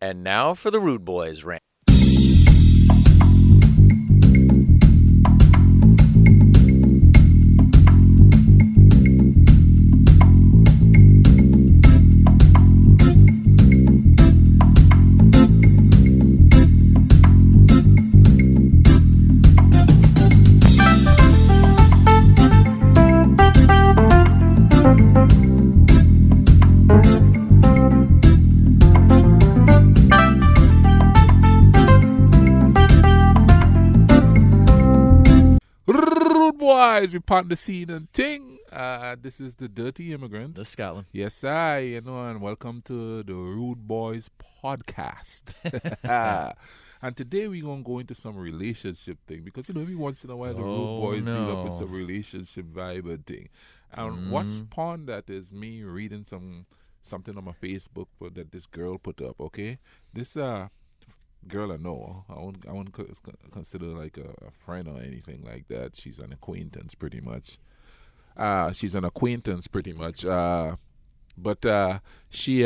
And now for the Rude Boys rant. Boys, we part the scene and ting. This is the Dirty Immigrant. The Scotland. Yes, and welcome to the Rude Boys podcast. And today we're going to go into some relationship thing because, every once in a while the Rude Boys deal up with some relationship vibe and thing. And what's spawned that is me reading something on my Facebook that this girl put up, okay? This girl I know. I won't consider like a friend or anything like that. She's an acquaintance pretty much. But she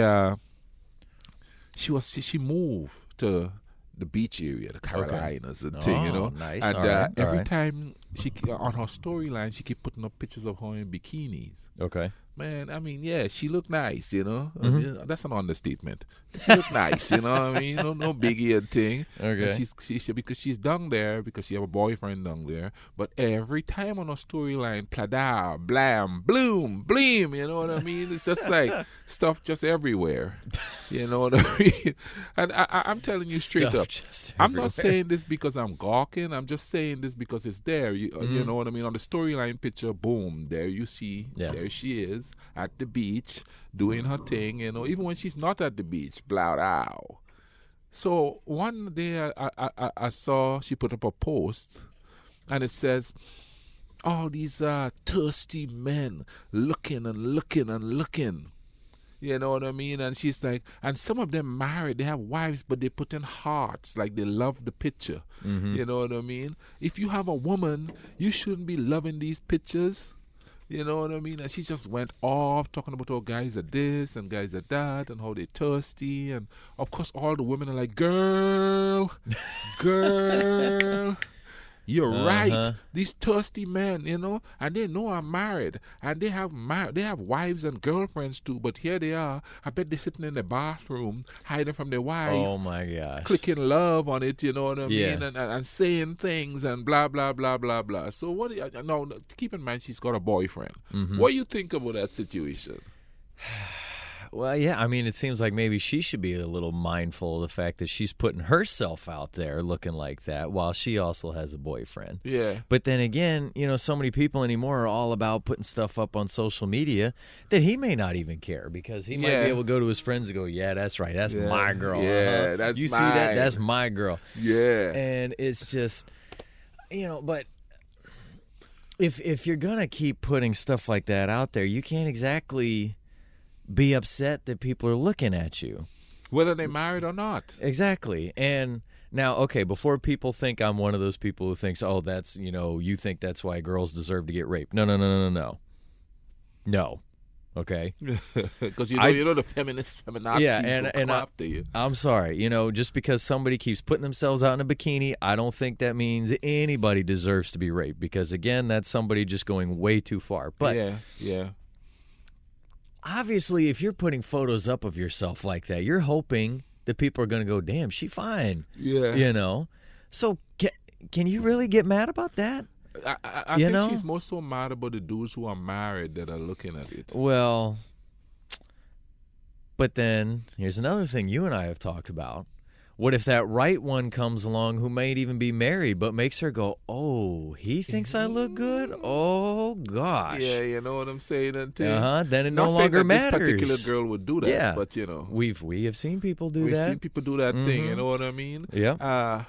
moved to the beach area, the Carolinas and thing, Nice. And every time she on her storyline, she keep putting up pictures of her in bikinis. Okay. Man, I mean, yeah, she looked nice, That's an understatement. She looked nice, No biggie and thing. Okay. And she because she's down there because she have a boyfriend down there. But every time on her storyline, plada, blam, bloom, bleam, you know what I mean? It's just like stuff just everywhere. You know what I mean? And I'm telling you straight up. I'm not saying this because I'm gawking. I'm just saying this because it's there. You know what I mean? On the storyline picture, boom, there you see. Yeah. There she is at the beach doing her thing, even when she's not at the beach, blout out. So one day I saw she put up a post and it says, all these thirsty men looking and looking and looking. You know what I mean? And she's like, and some of them married, they have wives, but they put in hearts, like they love the picture. You know what I mean? If you have a woman, you shouldn't be loving these pictures. You know what I mean? And she just went off talking about how guys are this and guys are that and how they're thirsty. And of course, all the women are like, girl, you're right. These thirsty men, and they know I'm married. And they have wives and girlfriends too. But here they are. I bet they're sitting in the bathroom, hiding from their wife. Oh, my gosh. Clicking love on it, you know what I mean? And saying things and blah, blah, blah, blah, blah. So now, keep in mind she's got a boyfriend. What do you think about that situation? Well, yeah, I mean, it seems like maybe she should be a little mindful of the fact that she's putting herself out there looking like that while she also has a boyfriend. Yeah. But then again, so many people anymore are all about putting stuff up on social media that he may not even care because he might be able to go to his friends and go, yeah, that's right, that's my girl. Yeah, that's you mine. see that? That's my girl. Yeah. And it's just, but if you're going to keep putting stuff like that out there, you can't exactly be upset that people are looking at you. Whether they're married or not. Exactly. And now, okay, before people think I'm one of those people who thinks, oh, that's, you think that's why girls deserve to get raped. No. No. Okay? Because the feminazis and come after you. I'm sorry. Just because somebody keeps putting themselves out in a bikini, I don't think that means anybody deserves to be raped. Because, again, that's somebody just going way too far. But yeah. Obviously, if you're putting photos up of yourself like that, you're hoping that people are going to go, damn, she fine. Yeah. So can you really get mad about that? I think she's more so mad about the dudes who are married that are looking at it. Well, but then here's another thing you and I have talked about. What if that right one comes along who might even be married but makes her go, oh, he thinks I look good? Oh, gosh. Yeah, you know what I'm saying? Then it no longer matters. This particular girl would do that, but we have seen people do that. We've seen people do that thing, you know what I mean? Yeah.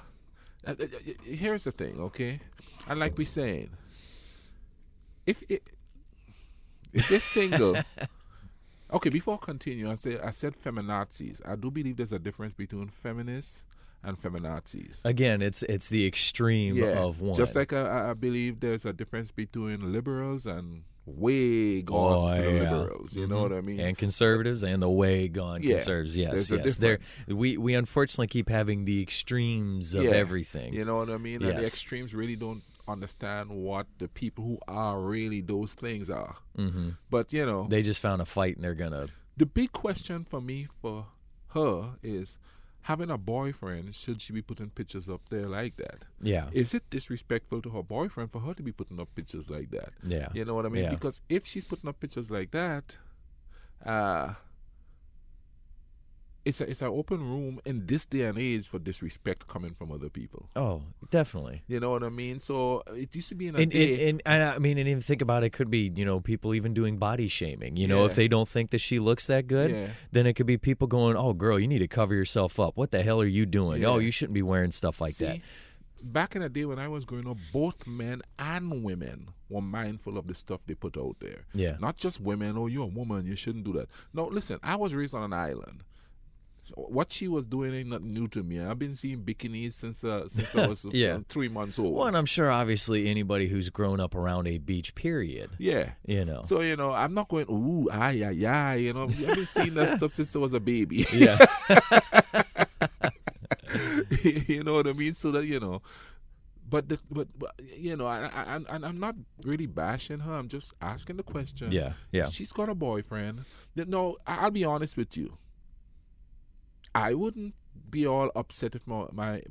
Here's the thing, okay? And like we're saying, if they're single... Okay, before I continue, I said feminazis. I do believe there's a difference between feminists and feminazis. Again, it's the extreme of one. Just like I believe there's a difference between liberals and way gone for the yeah. liberals. You know what I mean? And conservatives and the way gone conservatives. Yes, there's a yes. difference. We unfortunately keep having the extremes of everything. You know what I mean? And the Yes. extremes really don't understand what the people who are really those things are. Mm-hmm. But, you know, They just found a fight and they're going to... the big question for me, for her, is having a boyfriend, should she be putting pictures up there like that? Yeah. Is it disrespectful to her boyfriend for her to be putting up pictures like that? Yeah. You know what I mean? Yeah. Because if she's putting up pictures like that, it's an open room in this day and age for disrespect coming from other people. Oh, definitely. You know what I mean? So it used to be in a And, day. and I mean, and even think about it, could be, people even doing body shaming. If they don't think that she looks that good, then it could be people going, oh, girl, you need to cover yourself up. What the hell are you doing? Yeah. Oh, you shouldn't be wearing stuff like that. Back in the day when I was growing up, both men and women were mindful of the stuff they put out there. Yeah. Not just women, oh, you're a woman, you shouldn't do that. No, listen, I was raised on an island. So what she was doing ain't nothing new to me. I've been seeing bikinis since I was 3 months old. Well, and I'm sure, obviously, anybody who's grown up around a beach, period. Yeah. So, I'm not going, ooh, ay. I've been seeing that stuff since I was a baby. Yeah. You know what I mean? So that, but I'm not really bashing her. I'm just asking the question. Yeah. She's got a boyfriend. No, I'll be honest with you. I wouldn't be all upset if my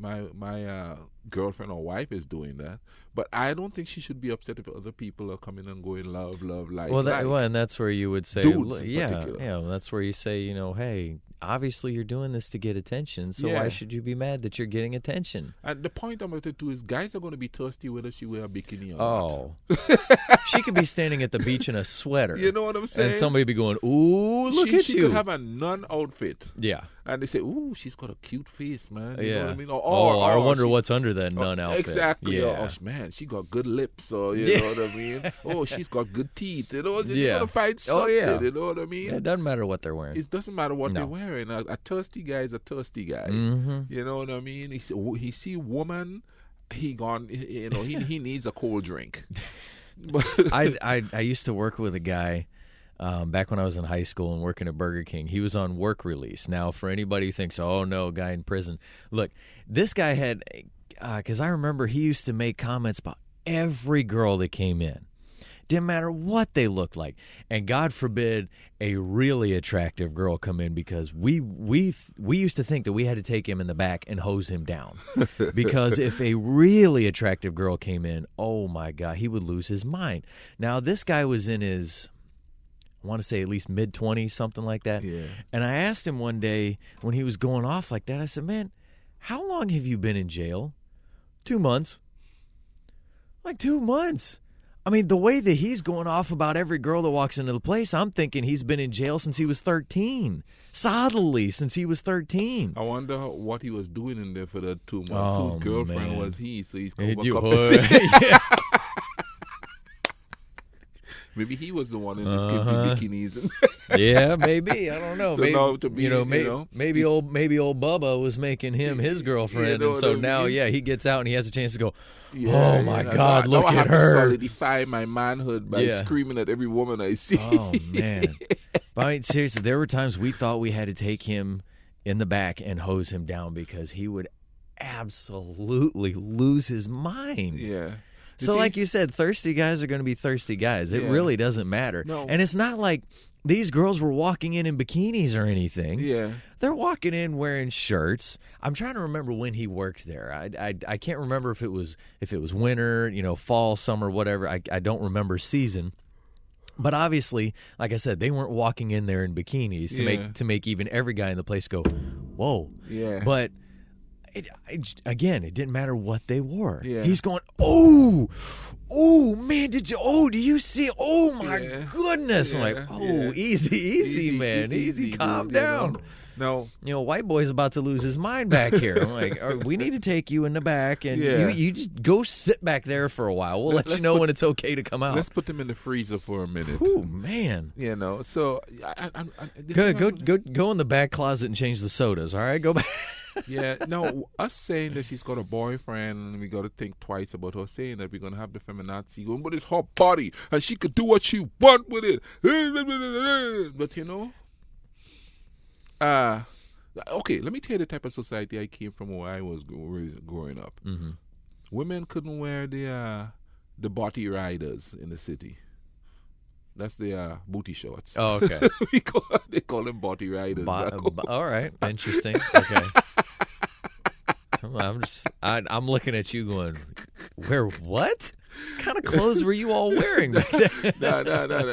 girlfriend or wife is doing that, but I don't think she should be upset if other people are coming and going love, like. Well, and that's where you would say, dudes in particular. That's where you say, hey, obviously you're doing this to get attention, so why should you be mad that you're getting attention? And the point I'm going to do is, guys are going to be thirsty whether she wear a bikini or not. She could be standing at the beach in a sweater. You know what I'm saying? And somebody be going, ooh, look at she you. Could have a nun-outfit. Yeah. And they say, ooh, she's got a cute face, man. You know what I mean? I wonder what's under that nun outfit. Exactly. Yeah. Oh, man, she got good lips, or you know what I mean? Oh, she's got good teeth. You're going to find something, you know what I mean? It doesn't matter what they're wearing. It doesn't matter what they're wearing. A thirsty guy is a thirsty guy. Mm-hmm. You know what I mean? He see woman, he needs a cold drink. I used to work with a guy back when I was in high school and working at Burger King. He was on work release. Now, for anybody who thinks, oh, no, guy in prison. Look, this guy had, because I remember he used to make comments about every girl that came in. Didn't matter what they looked like. And God forbid a really attractive girl come in, because we used to think that we had to take him in the back and hose him down. Because if a really attractive girl came in, oh, my God, he would lose his mind. Now, this guy was in his, I want to say at least mid-20s, something like that. Yeah. And I asked him one day when he was going off like that, I said, man, how long have you been in jail? 2 months. Like 2 months. I mean, the way that he's going off about every girl that walks into the place, I'm thinking he's been in jail since he was 13. Solidly since he was 13. I wonder what he was doing in there for the 2 months. Whose girlfriend was he? So he's Yeah. Maybe he was the one in the skimpy bikinis. Yeah, maybe. I don't know. So maybe, now to be, maybe old Bubba was making him his girlfriend, and so now, he gets out and he has a chance to go, oh my God, look at her. I have to solidify my manhood by screaming at every woman I see. Oh, man. But I mean, seriously, there were times we thought we had to take him in the back and hose him down because he would absolutely lose his mind. Yeah. So like you said, thirsty guys are going to be thirsty guys. It really doesn't matter. No. And it's not like these girls were walking in bikinis or anything. Yeah. They're walking in wearing shirts. I'm trying to remember when he worked there. I can't remember if it was winter, fall, summer, whatever. I don't remember season. But obviously, like I said, they weren't walking in there in bikinis to make even every guy in the place go, whoa. Yeah. But it didn't matter what they wore. Yeah. He's going, man, do you see? Oh, my goodness. Yeah. I'm like, easy, man. Easy, calm down. No. White boy's about to lose his mind back here. I'm like, we need to take you in the back, and you just go sit back there for a while. We'll let you know when it's okay to come out. Let's put them in the freezer for a minute. Oh, man. So Go in the back closet and change the sodas, all right? Go back. Yeah, no, us saying that she's got a boyfriend and we got to think twice about her saying that we're going to have the feminazi going, but it's her body and she could do what she want with it. But okay, let me tell you the type of society I came from where I was growing up. Mm-hmm. Women couldn't wear the body riders in the city. That's the booty shorts. Oh, okay. They call them body riders. All right, interesting. Okay. I'm looking at you going, where, what? What kind of clothes were you all wearing back then? No.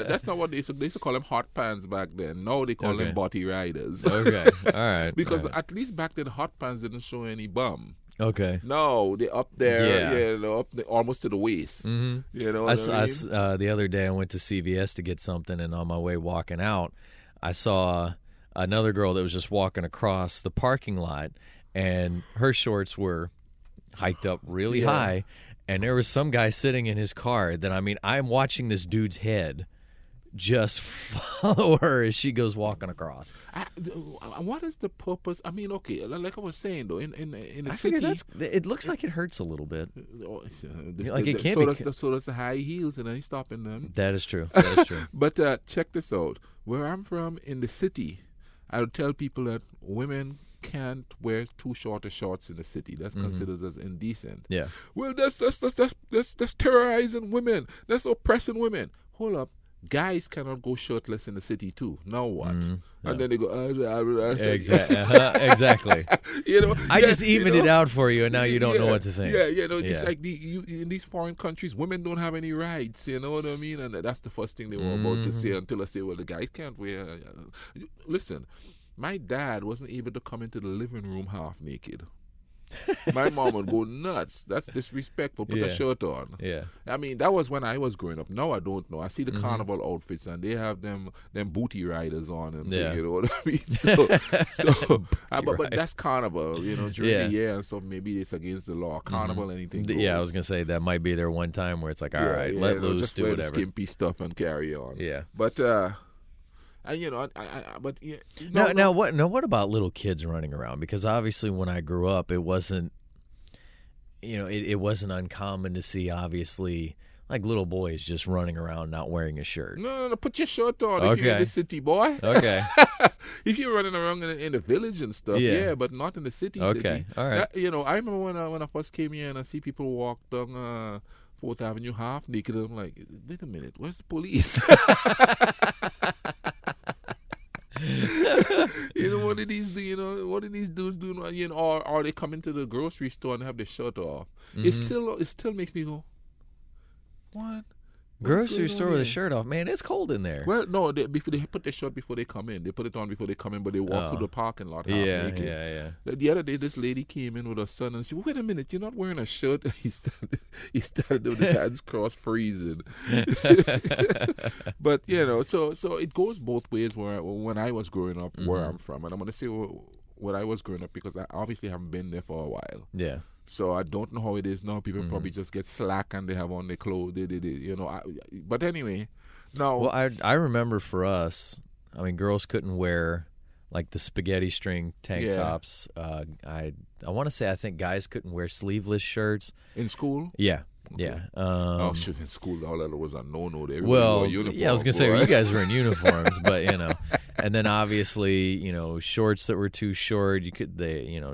That's not what they used to call them hot pants back then. Now they call them body riders. Okay, all right. Because at least back then, hot pants didn't show any bum. Okay. No, they're up there, up there, almost to the waist. Mm-hmm. You know what I mean? The other day I went to CVS to get something, and on my way walking out, I saw another girl that was just walking across the parking lot, and her shorts were hiked up really high, and there was some guy sitting in his car that, I mean, I'm watching this dude's head just follow her as she goes walking across. What is the purpose? I mean, okay, like I was saying though, in the city, it looks like it hurts a little bit. Like it can't be. So does the high heels, and then stopping them. That is true. That is true. But check this out. Where I'm from in the city, I would tell people that women can't wear too short of shorts in the city. That's considered as indecent. Yeah. Well, that's terrorizing women. That's oppressing women. Hold up. Guys cannot go shirtless in the city too. Now what? And then they go, exactly. I just evened it out for you, and now you don't know what to think. It's like in these foreign countries, women don't have any rights. You know what I mean? And that's the first thing they were about to say until I say, well, the guys can't wear. Listen, my dad wasn't able to come into the living room half naked. My mom would go nuts. That's disrespectful. Put a shirt on. Yeah. I mean, that was when I was growing up. Now I don't know. I see the carnival outfits, and they have them booty riders on, and you know what I mean. But that's carnival, during the year, and so maybe it's against the law. Carnival, anything goes. Yeah, I was gonna say that might be their one time where it's like, all right, let loose, just do wear whatever, the skimpy stuff and carry on. Yeah, but. What about little kids running around? Because obviously, when I grew up, it wasn't, it wasn't uncommon to see, obviously, like little boys just running around not wearing a shirt. No, put your shirt on if you're in the city, boy. Okay. If you're running around in the village and stuff, but not in the city. Okay, all right. I remember when I first came here and I see people walk down 4th Avenue half naked, I'm like, wait a minute, where's the police? What are these dudes doing? Or they come into the grocery store and have their shirt off. It still makes me go, what? Grocery store with a shirt off, man. It's cold in there. Well, no, they put their shirt before they come in. They put it on before they come in, but they walk through the parking lot half naked. Yeah. The other day, this lady came in with her son and she said, "Wait a minute, you're not wearing a shirt." He started with his hands crossed, freezing. But so it goes both ways. When I was growing up, where I'm from, and I'm gonna say when I was growing up because I obviously haven't been there for a while. Yeah. So I don't know how it is now. People probably just get slack and they have on their clothes. But anyway, now. Well, I remember for us, I mean, girls couldn't wear like the spaghetti string tank tops. I want to say I think guys couldn't wear sleeveless shirts in school. Yeah. Okay. Yeah. In school, all that was a no-no. They wore uniform, I was gonna say you guys were in uniforms, but and then obviously shorts that were too short.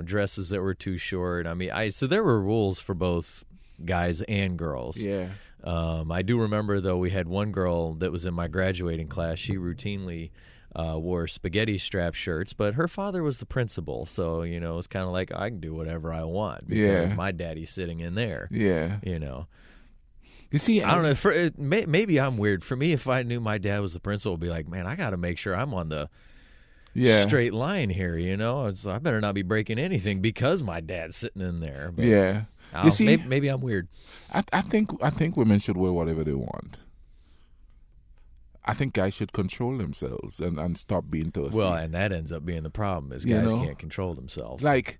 Dresses that were too short. I mean, so there were rules for both guys and girls. Yeah. I do remember though we had one girl that was in my graduating class. She routinely wore spaghetti strap shirts, but her father was the principal, so it was kind of like I can do whatever I want because my daddy's sitting in there. Yeah, You see, I don't know. Maybe I'm weird. For me, if I knew my dad was the principal, I'd be like, man, I got to make sure I'm on the straight line here. I better not be breaking anything because my dad's sitting in there. But, you see, maybe I'm weird. I think women should wear whatever they want. I think guys should control themselves and stop being thirsty. Well, and that ends up being the problem is guys can't control themselves. Like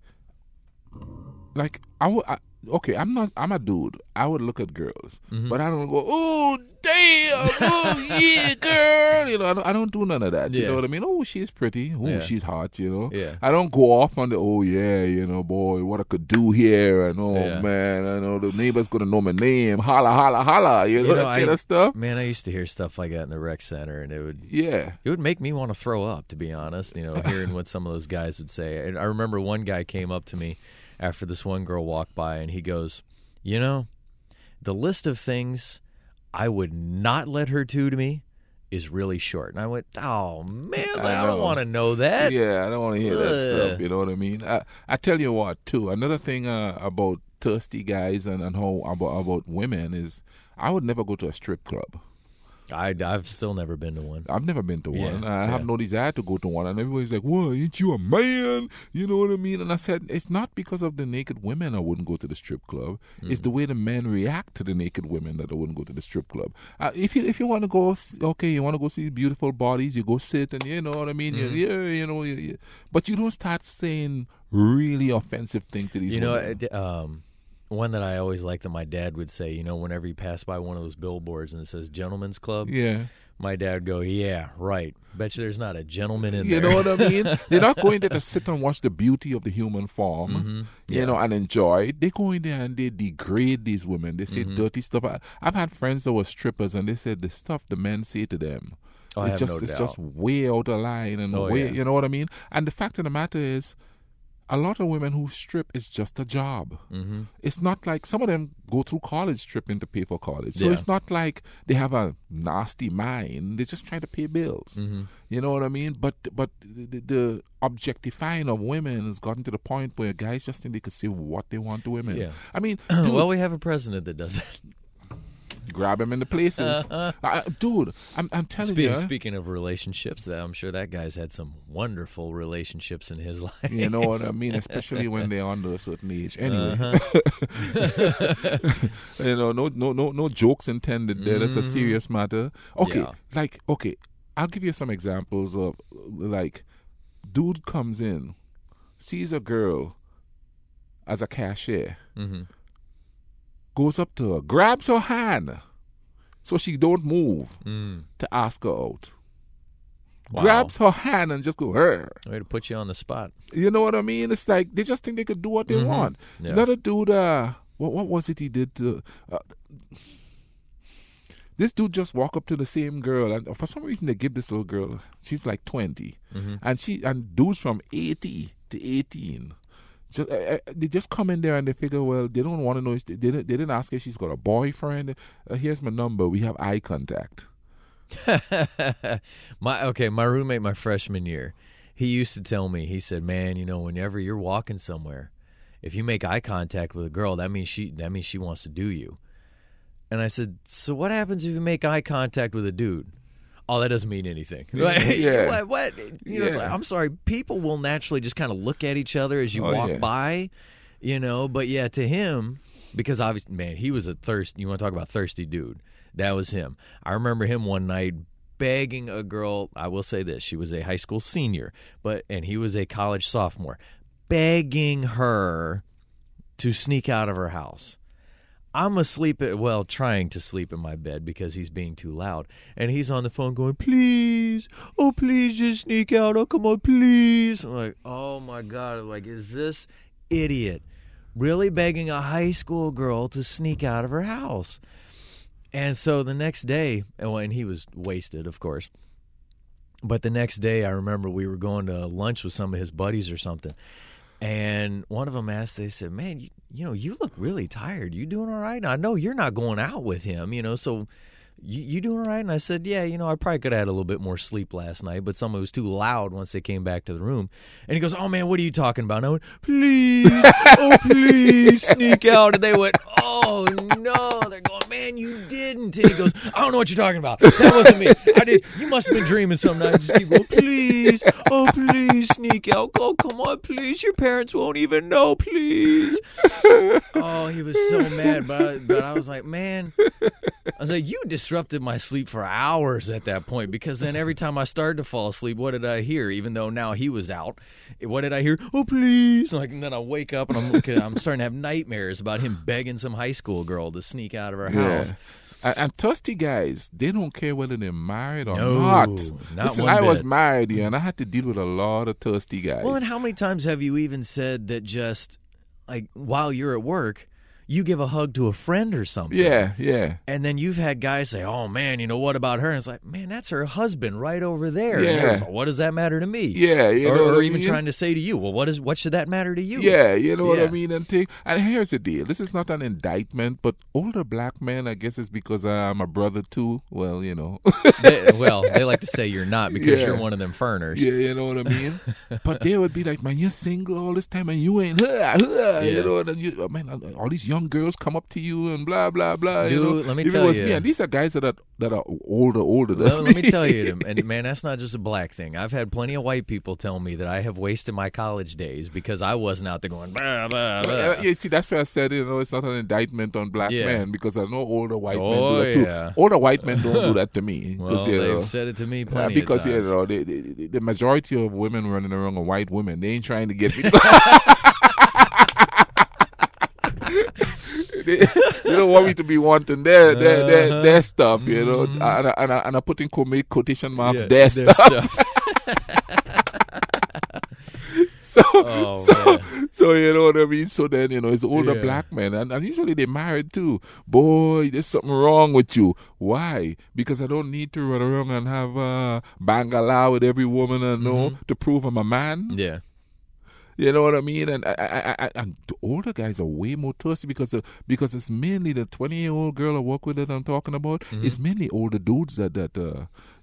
I'm a dude. I would look at girls, but I don't go, oh, damn, oh yeah, girl. You know, I don't do none of that. You Yeah. know what I mean? Oh, she's pretty. Oh, Yeah. she's hot. You know. Yeah. I don't go off on the oh yeah, you know, boy, what I could do here, and oh Yeah. man, I know the neighbor's gonna know my name. Holla, holla, holla. You know, that kind of stuff. Man, I used to hear stuff like that in the rec center, and it Yeah. would make me want to throw up, to be honest, hearing what some of those guys would say. And I remember one guy came up to me after this one girl walked by, and he goes, the list of things I would not let her do to me is really short. And I went, oh, man, I don't want to know that. Yeah, I don't want to hear that stuff. You know what I mean? I tell you what, too, another thing about thirsty guys and how about women is I would never go to a strip club. I've still never been to one. I've never been to one. Yeah, I have no desire to go to one. And everybody's like, well, ain't you a man? You know what I mean? And I said, it's not because of the naked women I wouldn't go to the strip club. It's the way the men react to the naked women that I wouldn't go to the strip club. If you want to go, okay, you want to go see beautiful bodies, you go sit and you know what I mean? But you don't start saying really offensive things to these women. One that I always liked that my dad would say, whenever you pass by one of those billboards and it says Gentlemen's Club, yeah, my dad would go, yeah, right. Bet you there's not a gentleman in there. You know what I mean? They're not going there to sit and watch the beauty of the human form, and enjoy. They go in there and they degrade these women. They say dirty stuff. I've had friends that were strippers and they said the stuff the men say to them. It's just way out of line and you know what I mean? And the fact of the matter is, a lot of women who strip is just a job. Mm-hmm. It's not like some of them go through college stripping to pay for college. So it's not like they have a nasty mind. They're just trying to pay bills. Mm-hmm. You know what I mean? But the objectifying of women has gotten to the point where guys just think they could say what they want to women. Yeah. I mean, dude, well, we have a president that does that. Grab him in the places. Dude, I'm telling you. Speaking of relationships, I'm sure that guy's had some wonderful relationships in his life. You know what I mean? Especially when they're under a certain age. Anyway. No jokes intended there. That's a serious matter. Okay, I'll give you some examples of, dude comes in, sees a girl as a cashier. Mm-hmm. Goes up to her, grabs her hand so she don't move to ask her out. Wow. Grabs her hand and just go, her. Way to put you on the spot. You know what I mean? It's like they just think they could do what they want. Yeah. Another dude, what was it he did to... this dude just walked up to the same girl, and for some reason they give this little girl, she's like 20, and dudes from 80 to 18... they just come in there and they figure, well, they don't want to know. They didn't ask if she's got a boyfriend. Here's my number. We have eye contact. My roommate, my freshman year, he used to tell me. He said, "Man, whenever you're walking somewhere, if you make eye contact with a girl, that means she wants to do you." And I said, "So what happens if you make eye contact with a dude?" Oh, that doesn't mean anything. Yeah. What? It's like, I'm sorry. People will naturally just kind of look at each other as you walk by, But yeah, to him, because obviously, man, he was you want to talk about thirsty dude. That was him. I remember him one night begging a girl. I will say this: she was a high school senior, and he was a college sophomore, begging her to sneak out of her house. I'm trying to sleep in my bed because he's being too loud. And he's on the phone going, please, just sneak out. Oh, come on, please. I'm like, oh, my God. I'm like, is this idiot really begging a high school girl to sneak out of her house? And so the next day, and he was wasted, of course. But the next day, I remember we were going to lunch with some of his buddies or something. And one of them asked, they said, man, you look really tired. You doing all right? Now, I know you're not going out with him, so you doing all right? And I said, yeah, I probably could have had a little bit more sleep last night, but someone was too loud once they came back to the room. And he goes, oh, man, what are you talking about? And I went, please, sneak out. And they went, oh, no. They're going, man, you didn't. And he goes, I don't know what you're talking about. That wasn't me. I did. You must have been dreaming something. I just keep going, please, sneak out. Oh, come on, please. Your parents won't even know, please. Oh, he was so mad. But I was like, man, you disrupted my sleep for hours at that point, because then every time I started to fall asleep, what did I hear? Even though now he was out, what did I hear? Oh, please. And then I wake up and I'm starting to have nightmares about him begging some high school girl to sneak out of her house. And thirsty guys, they don't care whether they're married or No, not. not Listen, one I was bit. married, and I had to deal with a lot of thirsty guys. Well, and how many times have you even said that just like while you're at work, you give a hug to a friend or something? Yeah. And then you've had guys say, "Oh man, what about her?" And it's like, "Man, that's her husband right over there." Yeah. And they're like, what does that matter to me? Yeah, you know what or I even mean? trying to say to you, "Well, what should that matter to you?" Yeah, you know what I Yeah. mean? And here's the deal. This is not an indictment, but older black men, I guess it's because I'm a brother too. Well, they like to say you're not because Yeah. you're one of them furners. Yeah, you know what I mean? But they would be like, man, you're single all this time and you ain't, Yeah. you know, and man, all these young girls come up to you and blah, blah, blah. Dude, let me If it tell was you. me, and these are guys that are older than Let me me. tell you, and man, that's not just a black thing. I've had plenty of white people tell me that I have wasted my college days because I wasn't out there going, blah, blah, blah. Yeah, see, that's why I said, it's not an indictment on black Yeah. men because I know older white men Oh, do that too. yeah. Older white men don't do that to me. Well, 'Cause, they've said it to me plenty because of times. the majority of women running around are white women. They ain't trying to get me. they don't want me to be wanting their stuff, and I put in quotation marks their stuff. So you know what I mean. So then it's older black men, and usually they're married too. Boy, there's something wrong with you. Why? Because I don't need to run around and have bangala with every woman I know to prove I'm a man. Yeah. You know what I mean? And and the older guys are way more thirsty because it's mainly the 20-year-old girl I work with that I'm talking about. It's mainly older dudes that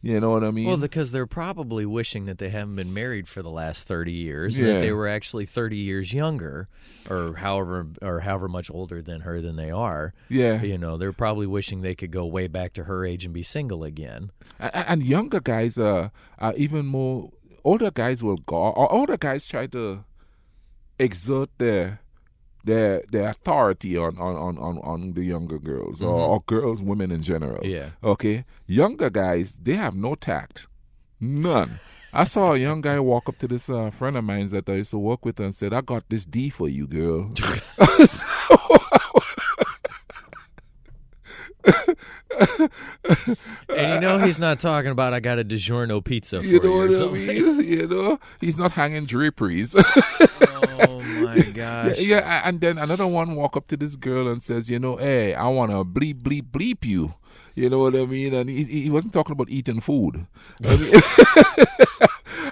you know what I mean? Well, because they're probably wishing that they haven't been married for the last 30 years, and that they were actually 30 years younger, or however much older than her than they are. Yeah. They're probably wishing they could go way back to her age and be single again. And younger guys are even more. Older guys will go. Or older guys try to exert their authority on the younger girls or girls, women in general. Yeah. Okay. Younger guys, they have no tact, none. I saw a young guy walk up to this friend of mine that I used to work with and said, "I got this D for you, girl." And he's not talking about I got a DiGiorno pizza for you know what I something. mean? He's not hanging draperies. Oh my gosh. Yeah, and then another one walk up to this girl and says, "Hey, I want to bleep, bleep, bleep you." You know what I mean? And he wasn't talking about eating food. I mean,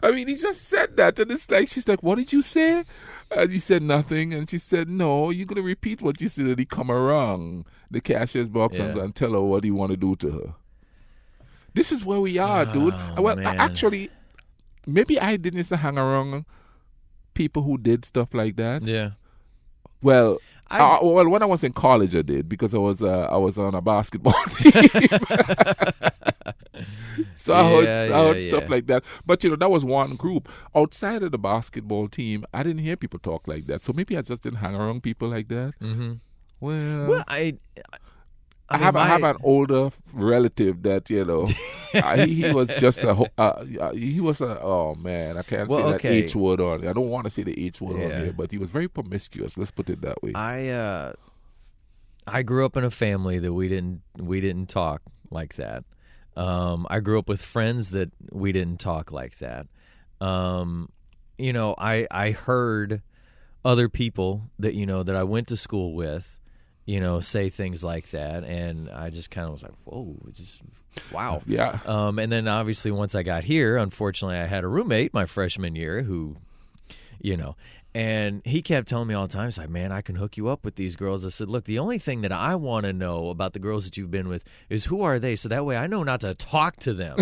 I mean, he just said that. And it's like, she's like, "What did you say?" And he said nothing. And she said, "No, you're going to repeat what you said." And he come around the cashier's box and tell her what he want to do to her. This is where we are, dude. Well, man. actually, maybe I didn't used to hang around people who did stuff like that. Yeah. Well, when I was in college, I did because I was on a basketball team. So I heard stuff like that. But that was one group. Outside of the basketball team, I didn't hear people talk like that. So maybe I just didn't hang around people like that. Mm-hmm. Well, I have an older relative that he was just oh man, I can't say that H word on it. I don't want to say the H word on here, but he was very promiscuous. Let's put it that way. I grew up in a family that we didn't talk like that. I grew up with friends that we didn't talk like that. I heard other people that that I went to school with, say things like that, and I just kind of was like, whoa, it's just wow. Yeah. And then obviously once I got here, unfortunately, I had a roommate my freshman year who, and he kept telling me all the time, he's like, "Man, I can hook you up with these girls." I said, "Look, the only thing that I want to know about the girls that you've been with is who are they, so that way I know not to talk to them."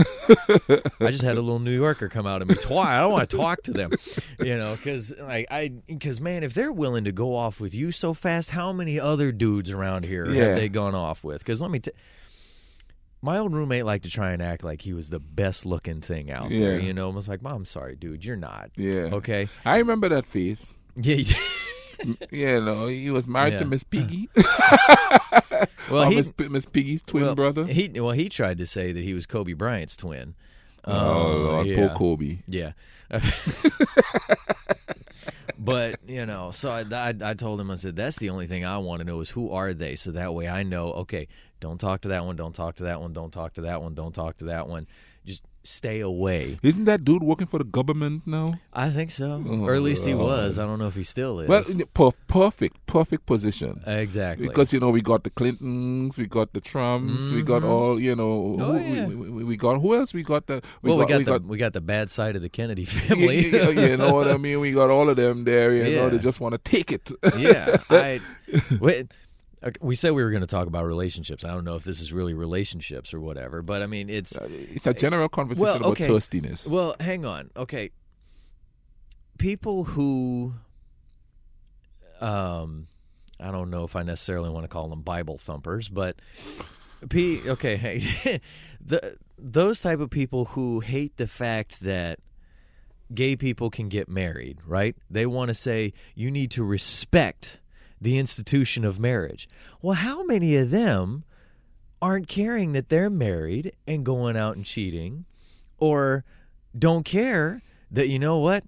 I just had a little New Yorker come out of me twice. I don't want to talk to them, because man, if they're willing to go off with you so fast, how many other dudes around here have they gone off with? Because let me my old roommate liked to try and act like he was the best looking thing out there. I was like, "Mom, I'm sorry, dude, you're not." Yeah. Okay. I remember that face. Yeah. He was married to Miss Piggy. Well, Miss Piggy's twin brother. He tried to say that he was Kobe Bryant's twin. Oh, Lord, poor Kobe. Yeah. But, so I told him, I said, that's the only thing I want to know is who are they? So that way I know, okay, don't talk to that one, don't talk to that one, don't talk to that one, don't talk to that one. Just stay away. Isn't that dude working for the government now? I think so. Or at least he was. I don't know if he still is. Well, perfect position. Exactly. Because, we got the Clintons, we got the Trumps, we got all, we got, who else? We got we got the bad side of the Kennedy family. You know what I mean? We got all of them there, you know, they just want to take it. Yeah. We said we were going to talk about relationships. I don't know if this is really relationships or whatever, but I mean, it's a general conversation about thirstiness. Well, hang on. Okay. People who, I don't know if I necessarily want to call them Bible thumpers, but those type of people who hate the fact that gay people can get married, right? They want to say you need to respect the institution of marriage. Well, how many of them aren't caring that they're married and going out and cheating, or don't care that, you know what,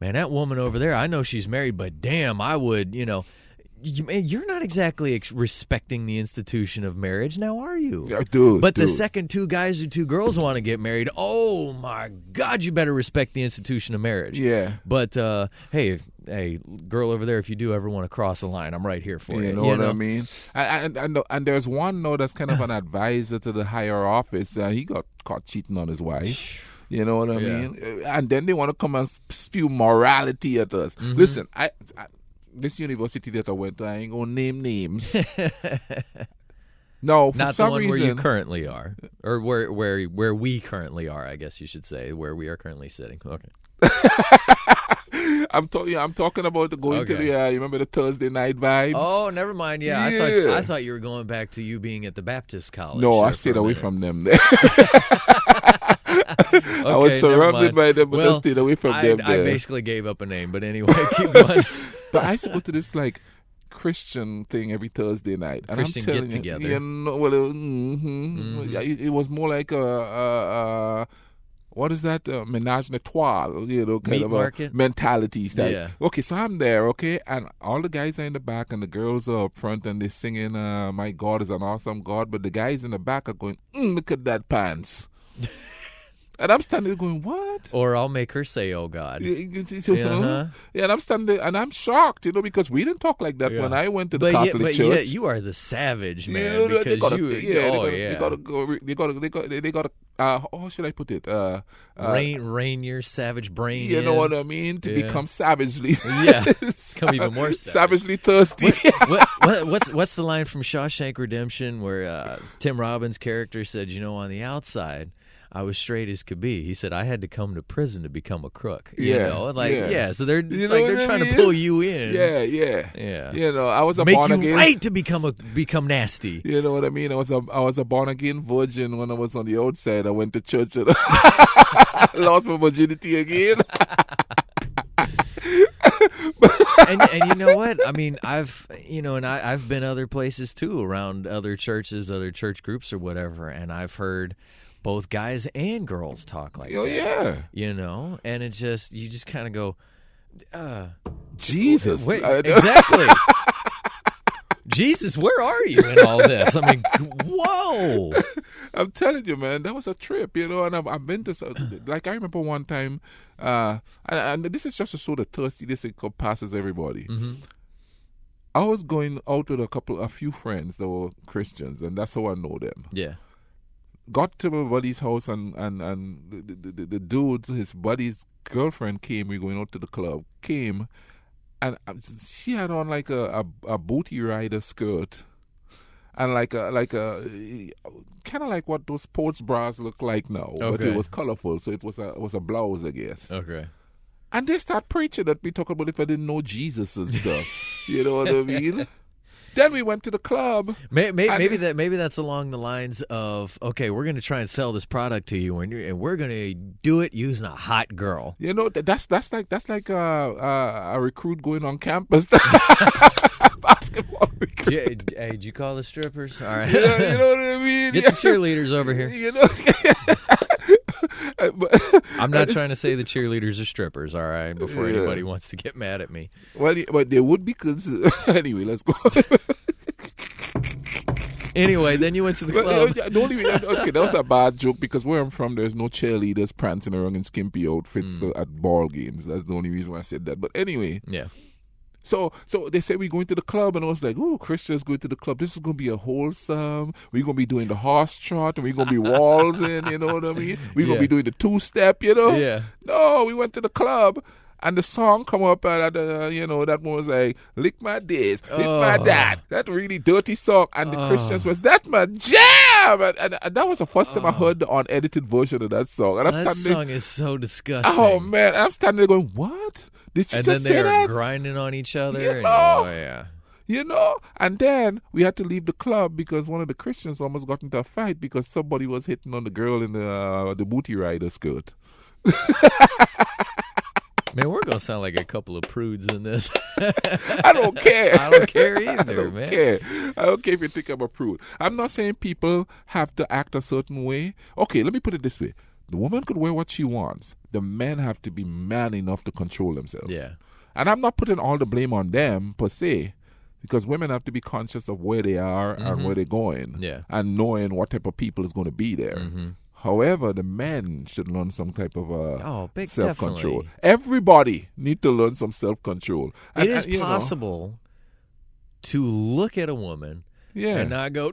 man, that woman over there, I know she's married, but damn, I would, you're not exactly respecting the institution of marriage now, are you? Yeah, dude. But the second two guys or two girls want to get married, oh my God, you better respect the institution of marriage. Yeah. But hey, girl over there, if you do ever want to cross the line, I'm right here for you. You know what I mean? And there's one that's kind of an advisor to the higher office. He got caught cheating on his wife. You know what I mean? And then they want to come and spew morality at us. Mm-hmm. Listen, this university that I went to, I ain't gonna name names. No, for not some the one reason, where you currently are, or where we currently are. I guess you should say where we are currently sitting. Okay. I'm talking about going to the. You remember the Thursday night vibes? Oh, never mind. Yeah, I thought you were going back to you being at the Baptist college. No, I stayed away from them there. I was surrounded by them, but I stayed away from them there. I basically gave up a name, but anyway, keep going. But I used to go to this Christian thing every Thursday night. And Christian I'm telling get-together. It was more like a what is that? Menage a trois, kind of market? A mentality style. Yeah. Okay, so I'm there, and all the guys are in the back and the girls are up front and they're singing, My God is an awesome God, but the guys in the back are going, look at that pants. And I'm standing there going, what? Or I'll make her say, oh, God. Yeah, and I'm standing there, and I'm shocked, because we didn't talk like that when I went to the Catholic church. Yeah, you are the savage, man. Because they gotta go. How should I put it? Rein your savage brain. You know what I mean? To become savagely. Become even more savagely thirsty. What's the line from Shawshank Redemption where Tim Robbins' character said, on the outside, I was straight as could be. He said, I had to come to prison to become a crook. So they're trying to pull you in. Yeah. I was a make born you again. right to become nasty. You know what I mean? I was a born again virgin when I was on the outside. I went to church and lost my virginity again. and you know what? I mean, I've been other places too, around other churches, other church groups or whatever, and I've heard both guys and girls talk like that. Yeah. And it's just, you just kind of go, Jesus. Wait, exactly. Jesus, where are you in all this? I mean, whoa. I'm telling you, man, that was a trip, and I've been to, I remember one time, and this is just to show the thirstiness it passes everybody. Mm-hmm. I was going out with a few friends that were Christians, and that's how I know them. Yeah. Got to my buddy's house, and the dude, his buddy's girlfriend came. We were going out to the club. Came, and she had on like a booty rider skirt, and like a kind of like what those sports bras look like now, but it was colorful. So it was a blouse, I guess. Okay. And they start preaching at me, talking about if I didn't know Jesus and stuff. You know what I mean? Then we went to the club. Maybe that's along the lines of, okay, we're going to try and sell this product to you, and we're going to do it using a hot girl. That's like a recruit going on campus. Basketball recruit. Hey, did you call the strippers? All right. You know what I mean? Get the cheerleaders over here. I'm not trying to say the cheerleaders are strippers, all right, before anybody wants to get mad at me. Well, but they would be anyway, let's go. Anyway, then you went to the club. Okay, that was a bad joke because where I'm from, there's no cheerleaders prancing around in skimpy outfits at ball games. That's the only reason why I said that. But anyway. Yeah. So they said we're going to the club, and I was like, oh, Christian's going to the club. This is going to be a wholesome. We're going to be doing the horse trot, and we're going to be waltzing, you know what I mean? We're going to be doing the two-step, you know? Yeah. No, we went to the club, and the song come up, and that one was like, lick my this, lick my that. That really dirty song. And the Christians was, that's my jam! And that was the first time I heard the unedited version of that song. And that song is so disgusting. Oh, man. I'm standing there going, what? Did you just say that? And then they were grinding on each other. You know, You know? And then we had to leave the club because one of the Christians almost got into a fight because somebody was hitting on the girl in the booty rider skirt. Man, we're going to sound like a couple of prudes in this. I don't care. I don't care either, I don't man. care. I don't care if you think I'm a prude. I'm not saying people have to act a certain way. Okay, let me put it this way. The woman could wear what she wants. The men have to be man enough to control themselves. Yeah. And I'm not putting all the blame on them per se, because women have to be conscious of where they are and where they're going. Yeah. And knowing what type of people is going to be there. Mm-hmm. However, the men should learn some type of self-control. Definitely. Everybody need to learn some self-control. It is possible to look at a woman and not go,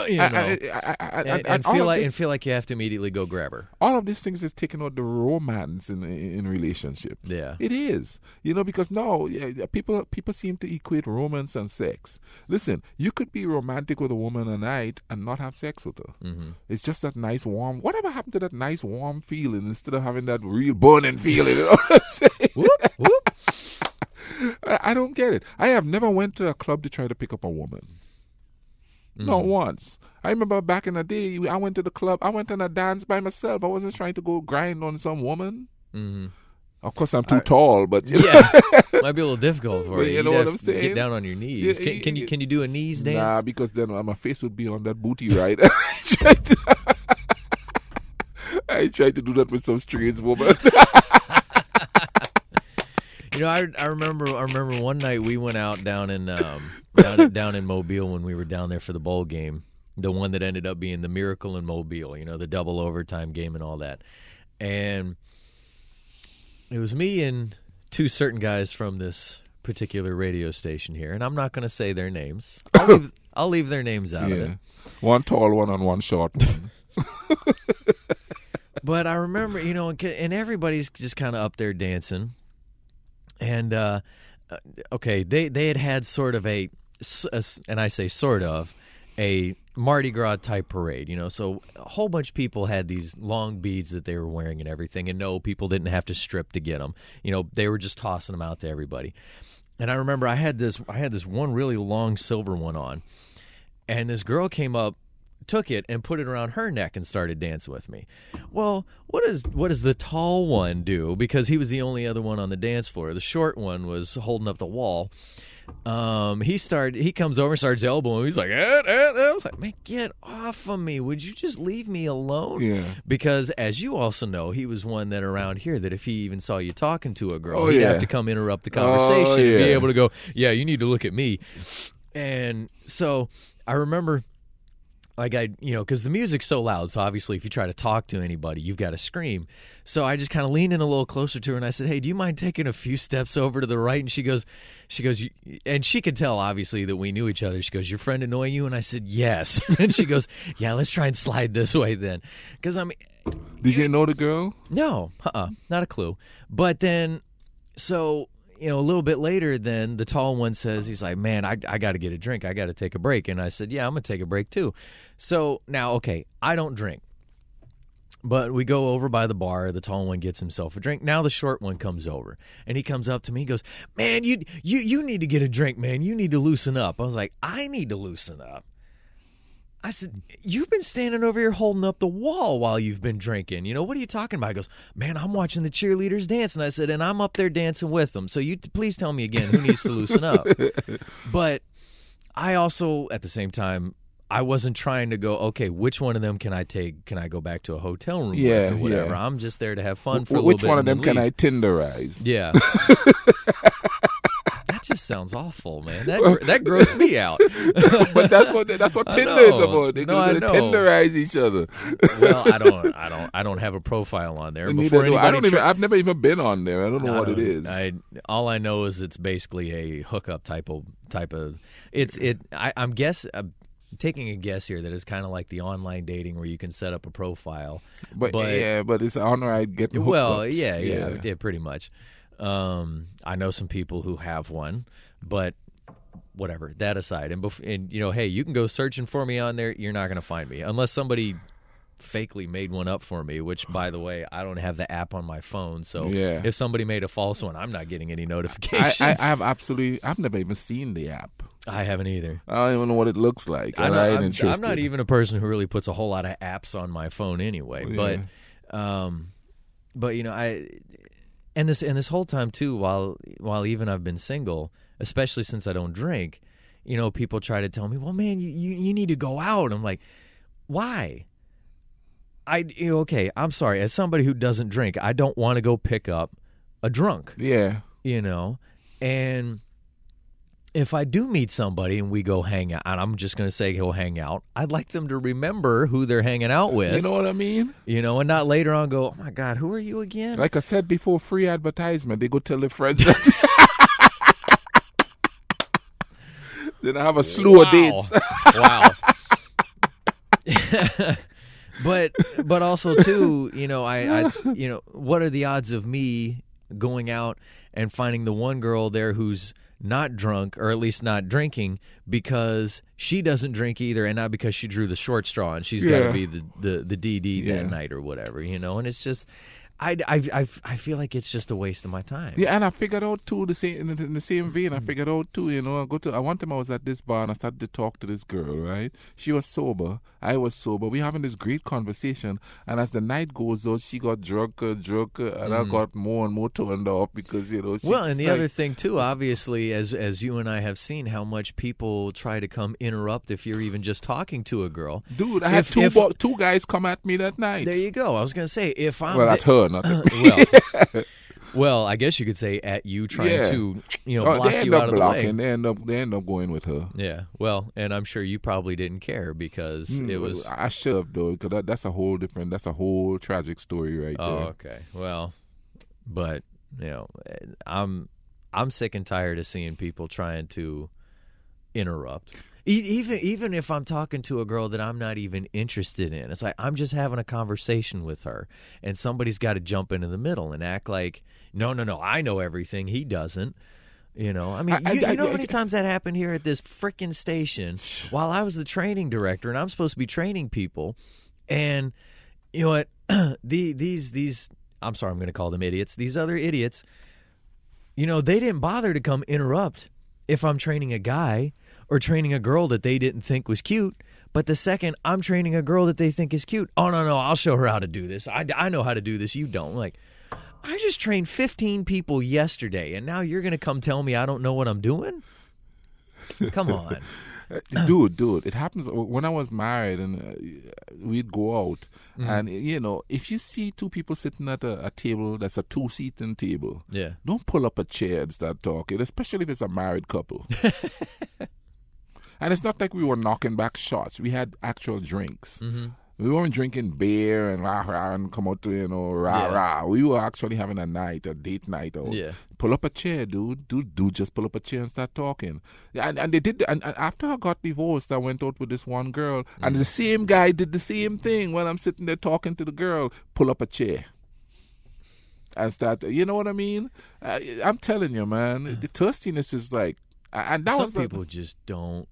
and feel like you have to immediately go grab her. All of these things is taking out the romance in relationships. Yeah, it is. Because now people seem to equate romance and sex. Listen, you could be romantic with a woman a night and not have sex with her. Mm-hmm. It's just that nice warm. Whatever happened to that nice warm feeling instead of having that real burning feeling? You know what I'm saying? Whoop, whoop. I don't get it. I have never went to a club to try to pick up a woman. Not once. I remember back in the day, I went to the club. I went on a dance by myself. I wasn't trying to go grind on some woman. Mm-hmm. Of course, I'm too tall, but might be a little difficult for you. You know what I'm saying? Get down on your knees. Can you do a knees dance? Nah, because then my face would be on that booty, right? I tried to do that with some strange woman. I remember one night we went out down in down in Mobile when we were down there for the bowl game, the one that ended up being the Miracle in Mobile, the double overtime game and all that. And it was me and two certain guys from this particular radio station here, and I'm not going to say their names. I'll leave their names out of it. One tall one and one short one. But I remember, and everybody's just kind of up there dancing. And, they had sort of and I say sort of, a Mardi Gras type parade, so a whole bunch of people had these long beads that they were wearing and everything, and no, people didn't have to strip to get them. They were just tossing them out to everybody. And I remember I had this one really long silver one on, and this girl came up, took it and put it around her neck and started dancing with me. Well, what does the tall one do? Because he was the only other one on the dance floor. The short one was holding up the wall. He comes over and starts elbowing. He's like, I was like, man, get off of me. Would you just leave me alone? Yeah. Because as you also know, he was one that around here that if he even saw you talking to a girl, he'd have to come interrupt the conversation and be able to go, yeah, you need to look at me. And so I remember, because the music's so loud, so obviously if you try to talk to anybody, you've got to scream. So I just kind of leaned in a little closer to her, and I said, hey, do you mind taking a few steps over to the right? And she goes, and she could tell, obviously, that we knew each other. She goes, your friend annoying you? And I said, yes. And she goes, yeah, let's try and slide this way then. Because, Did you know the girl? No, not a clue. But then, so... a little bit later, then the tall one says, he's like, man, I got to get a drink. I got to take a break. And I said, yeah, I'm going to take a break too. So now, okay, I don't drink. But we go over by the bar. The tall one gets himself a drink. Now the short one comes over. And he comes up to me. He goes, man, you need to get a drink, man. You need to loosen up. I was like, I need to loosen up. I said, you've been standing over here holding up the wall while you've been drinking. What are you talking about? He goes, man, I'm watching the cheerleaders dance. And I said, and I'm up there dancing with them. So you please tell me again who needs to loosen up. But I also, at the same time, I wasn't trying to go, okay, which one of them can I take? Can I go back to a hotel room with or whatever? Yeah. I'm just there to have fun for a little bit. Which one of them can leave. I Tinderize? Yeah. That just sounds awful, man. That grossed me out. But that's what Tinder is about. They're gonna Tinderize each other. Well, I don't have a profile on there. I've never even been on there. I don't know what it is. All I know is it's basically a hookup type of. I'm taking a guess here that it's kind of like the online dating where you can set up a profile. But it's outright getting hooked Well, yeah, pretty much. I know some people who have one, but whatever. That aside, and hey, you can go searching for me on there. You're not going to find me unless somebody fakely made one up for me. Which, by the way, I don't have the app on my phone, so if somebody made a false one, I'm not getting any notifications. I've never even seen the app. I haven't either. I don't even know what it looks like. I'm not even a person who really puts a whole lot of apps on my phone anyway. Yeah. But And this whole time too, while even I've been single, especially since I don't drink, people try to tell me, well, man, you need to go out. I'm like, why? Okay, I'm sorry. As somebody who doesn't drink, I don't want to go pick up a drunk. Yeah. And if I do meet somebody and we go hang out, and I'm just going to say go hang out, I'd like them to remember who they're hanging out with. You know what I mean? And not later on go, oh, my God, who are you again? Like I said before, free advertisement. They go tell their friends. Then I have a slew of dates. Wow. But also, too, what are the odds of me going out and finding the one girl there who's not drunk, or at least not drinking, because she doesn't drink either, and not because she drew the short straw and she's got to be the DD that night or whatever, and it's just I feel like it's just a waste of my time. Yeah, and I figured out too in the same vein. I figured out too. One time I was at this bar and I started to talk to this girl. Right, she was sober. I was sober. We having this great conversation, and as the night goes on, she got drunker, and I got more and more turned off because Well, and the other thing too, obviously, as you and I have seen, how much people try to come interrupt if you're even just talking to a girl. Dude, I had two guys come at me that night. There you go. I was gonna say at her. Well, I guess you could say at you trying to, block they end you up out of the blocking. way. They end up going with her. Yeah, well, and I'm sure you probably didn't care because it was. I should have though, because that's a whole tragic story right there. Oh, okay. Well, but I'm sick and tired of seeing people trying to interrupt. Even if I'm talking to a girl that I'm not even interested in, it's like I'm just having a conversation with her, and somebody's got to jump into the middle and act like, no, I know everything. He doesn't. I mean, you know how many times that happened here at this frickin' station while I was the training director, and I'm supposed to be training people, and you know what? These I'm sorry, I'm going to call them idiots. These other idiots, they didn't bother to come interrupt if I'm training a guy or training a girl that they didn't think was cute. But the second I'm training a girl that they think is cute, oh, no, I'll show her how to do this. I know how to do this. You don't. Like, I just trained 15 people yesterday, and now you're going to come tell me I don't know what I'm doing? Come on. Dude, it happens when I was married and we'd go out. And, if you see two people sitting at a table that's a two-seating table, don't pull up a chair and start talking, especially if it's a married couple. And it's not like we were knocking back shots. We had actual drinks. Mm-hmm. We weren't drinking beer and rah-rah and come out to, rah-rah. We were actually having a date night out. Yeah. Pull up a chair, dude. Dude, just pull up a chair and start talking. And they did, and after I got divorced, I went out with this one girl, and the same guy did the same thing when I'm sitting there talking to the girl. Pull up a chair. And start, you know what I mean? I'm telling you, man, the thirstiness is like, and that some people just don't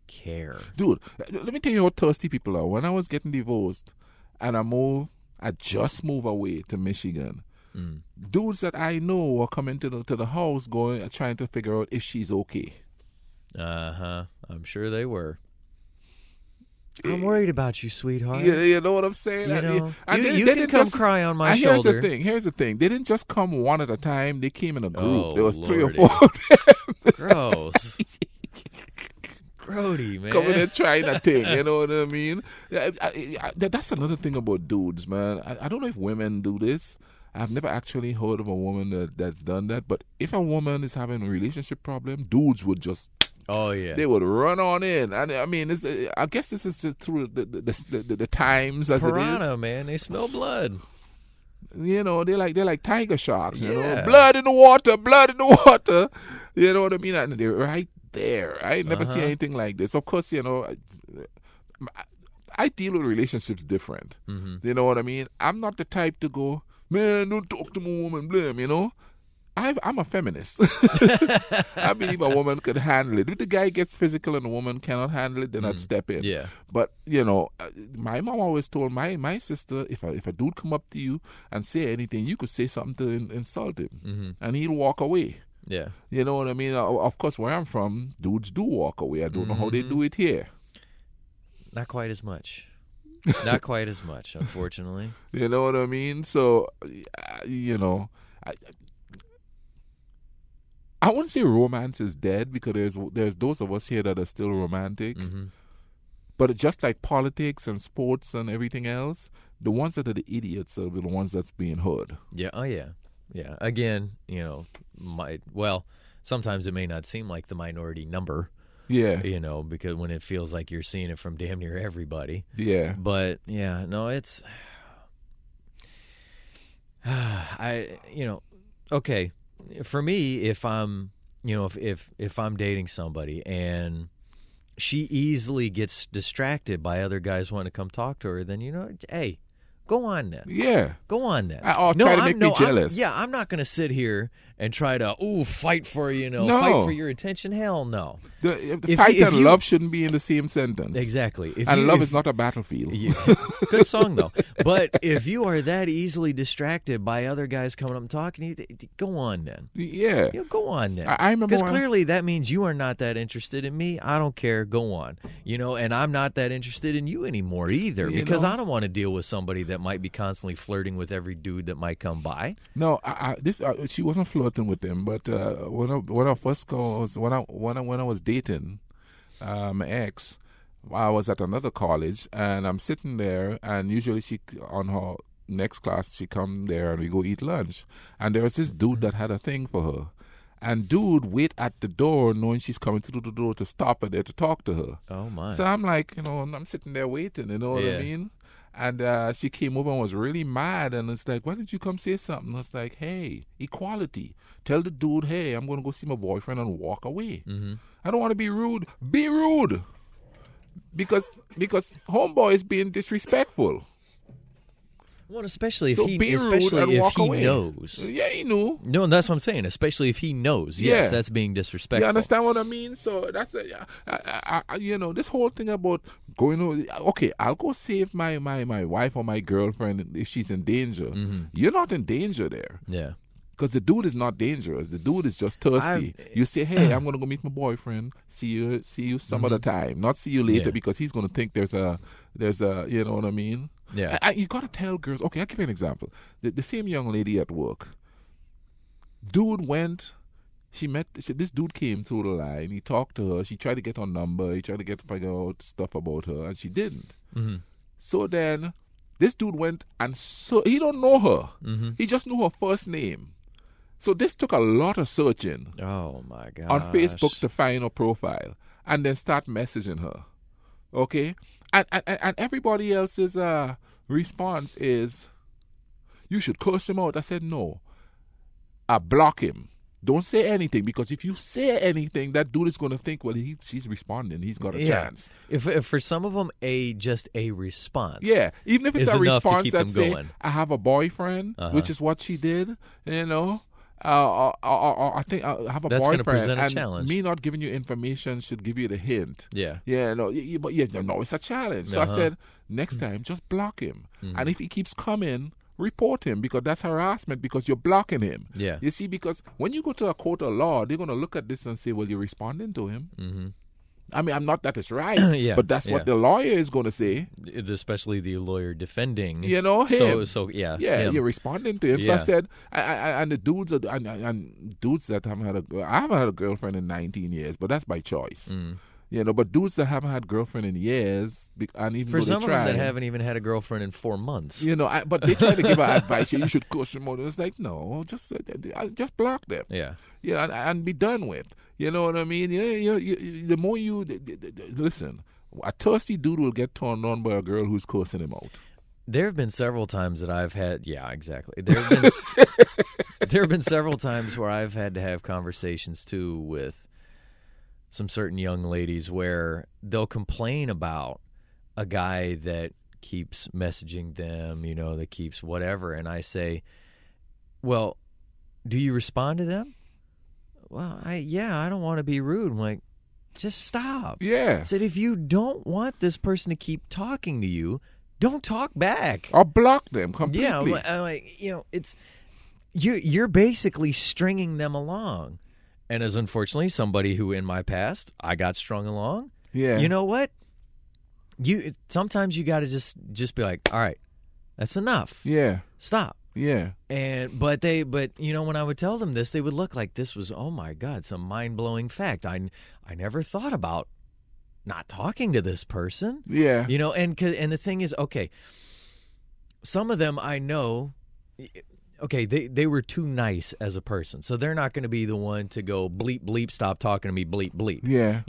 care. Dude, let me tell you how thirsty people are. When I was getting divorced and I just moved away to Michigan, dudes that I know were coming to the house trying to figure out if she's okay. I'm sure they were. I'm worried about you, sweetheart. You know what I'm saying? You can come cry on my shoulder. Here's the thing. They didn't just come one at a time. They came in a group. There was Lordy. 3 or 4 of them. Gross. Grody, man. Coming there trying a thing. You know what I mean? That's another thing about dudes, man. I don't know if women do this. I've never actually heard of a woman that's done that. But if a woman is having a relationship problem, dudes would just... Oh yeah, they would run on in, and I mean, I guess this is just through the times as piranha, it is. man. They smell blood. You know, they're like tiger sharks. You know, Yeah. blood in the water, blood in the water. You know what I mean? And they're right there. I never see anything like this. Of course, you know, I deal with relationships different. Mm-hmm. You know what I mean? I'm not the type to go, man, don't talk to my woman, blame. You know. I'm a feminist. I believe a woman could handle it. If the guy gets physical and the woman cannot handle it, then I'd step in. Yeah. But, you know, my mom always told my sister, if a dude come up to you and say anything, you could say something to insult him. And he'll walk away. Yeah. You know what I mean? Of course, where I'm from, dudes do walk away. I don't know how they do it here. Not quite as much. Not quite as much, unfortunately. You know what I mean? So, you know... I wouldn't say romance is dead because there's those of us here that are still romantic. But just like politics and sports and everything else, the ones that are the idiots are the ones that's being heard. Yeah. Oh yeah. Yeah. Again, you know, sometimes it may not seem like the minority number. Yeah. You know, because when it feels like you're seeing it from damn near everybody. Yeah. But yeah, no, it's okay. For me, if I'm, you know, if I'm dating somebody and she easily gets distracted by other guys wanting to come talk to her, then, you know, hey, go on then. Yeah. Go on then. I'll try to make me jealous. I'm not going to sit here and try to, fight for, No. fight for your attention. Hell no. The fight and love shouldn't be in the same sentence. Exactly. Love is not a battlefield. Yeah. Good song, though. But if you are that easily distracted by other guys coming up and talking to you, go on then. Yeah. Go on then. I remember because clearly that means you are not that interested in me. I don't care. Go on. You know, and I'm not that interested in you anymore either because I don't want to deal with somebody that might be constantly flirting with every dude that might come by. No, she wasn't flirting with him, but when I first calls, when I was dating my ex, I was at another college and I'm sitting there, and usually she on her next class she come there and we go eat lunch, and there was this dude that had a thing for her, and dude wait at the door knowing she's coming through the door to stop her there to talk to her. Oh my! So I'm like, you know, I'm sitting there waiting, you know what I mean? And she came over and was really mad, and it's like, why didn't you come say something? It's like, hey, equality. Tell the dude, hey, I'm going to go see my boyfriend and walk away. I don't want to be rude. Be rude. Because homeboy is being disrespectful. Well, especially if so he away. knows. Yeah, he knew. No, that's what I'm saying. Especially if he knows. Yes, that's being disrespectful. You understand what I mean? So that's you know, this whole thing about going over. Okay, I'll go save my wife or my girlfriend if she's in danger. You're not in danger there. Yeah. Because the dude is not dangerous. The dude is just thirsty. You say, hey, I'm going to go meet my boyfriend. See you some other time. Not see you later because he's going to think there's a, you know what I mean? Yeah. You got to tell girls. Okay, I'll give you an example. The same young lady at work. Dude went, this dude came through the line. He talked to her. She tried to get her number. He tried to figure out stuff about her, and she didn't. So then this dude went, and so he don't know her. He just knew her first name. So this took a lot of searching. Oh my God! On Facebook to find her profile, and then start messaging her. Okay, and everybody else's response is, "You should curse him out." I said, "No, I block him. Don't say anything, because if you say anything, that dude is going to think, well, she's responding. He's got a chance." If for some of them, just a response. Yeah, even if it's a response that say, going. "I have a boyfriend," which is what she did, you know. I think I have a That's boyfriend, present a and challenge. me not giving you information should give you the hint. Yeah. Yeah, no, but no, it's a challenge. So I said, next time, just block him. And if he keeps coming, report him, because that's harassment, because you're blocking him. Yeah. You see, because when you go to a court of law, they're going to look at this and say, well, you're responding to him. I mean, I'm not that it's right, but that's what the lawyer is going to say. Especially the lawyer defending, you know, him. So yeah, you're responding to him. So I said, and the dudes and dudes that I haven't had a girlfriend in 19 years, but that's by choice. But dudes that haven't had girlfriend in years, and even For though some they of them try, that haven't even had a girlfriend in 4 months. but they try to give her advice. You should curse them out. It's like, no, just block them. Yeah. And be done with. You know what I mean? The more you listen, a thirsty dude will get turned on by a girl who's cursing him out. There have been several times that I've had, yeah, exactly. There have been, there have been several times where I've had to have conversations too with some certain young ladies where they'll complain about a guy that keeps messaging them, that keeps whatever, and I say, well, do you respond to them? Well, I don't want to be rude. I'm like, just stop. Yeah. I said, if you don't want this person to keep talking to you, don't talk back. Or block them completely. Yeah, I'm like, it's you're basically stringing them along. And as unfortunately somebody who in my past I got strung along. Yeah. You know what? Sometimes you got to just be like, all right, that's enough. Yeah. Stop. Yeah. But when I would tell them this, they would look like this was, oh my God, some mind-blowing fact. I never thought about not talking to this person. Yeah. And the thing is, okay, some of them I know, okay, they were too nice as a person, so they're not going to be the one to go bleep bleep, stop talking to me, bleep bleep. Yeah.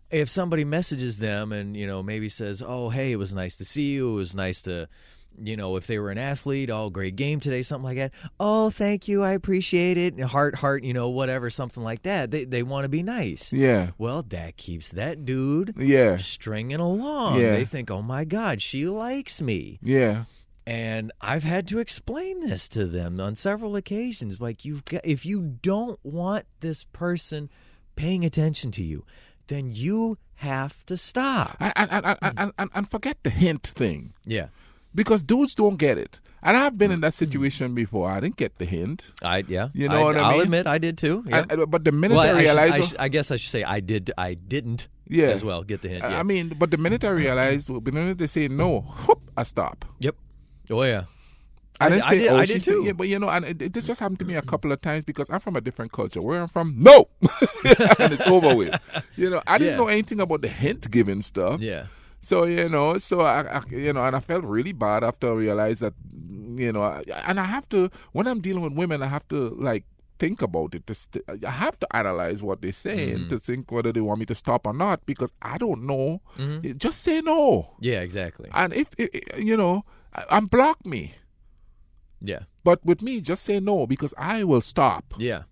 If somebody messages them and maybe says, oh hey, it was nice to see you, it was nice to, if they were an athlete, oh great game today, something like that. Oh, thank you, I appreciate it. Heart, whatever, something like that. They want to be nice. Yeah. Well, that keeps that dude stringing along. Yeah. They think, oh my God, she likes me. Yeah. And I've had to explain this to them on several occasions. Like, if you don't want this person paying attention to you, then you have to stop. And forget the hint thing. Yeah. Because dudes don't get it. And I've been in that situation before. I didn't get the hint. You know what I mean? I'll admit I did too. Yeah. But the minute I realized... I guess I should say I didn't as well get the hint. Yeah. I mean, but the minute I realized, the minute they say no, whoop, I stop. Yep. Oh, yeah. I did too. Yeah, but this just happened to me a couple of times because I'm from a different culture. Where I'm from, no! And it's over with. I didn't know anything about the hint giving stuff. Yeah. So, I and I felt really bad after I realized that, and I have to, when I'm dealing with women, I have to, think about it. I have to analyze what they're saying to think whether they want me to stop or not because I don't know. Mm-hmm. Just say no. Yeah, exactly. And if unblock me. Yeah. But with me, just say no because I will stop. Yeah.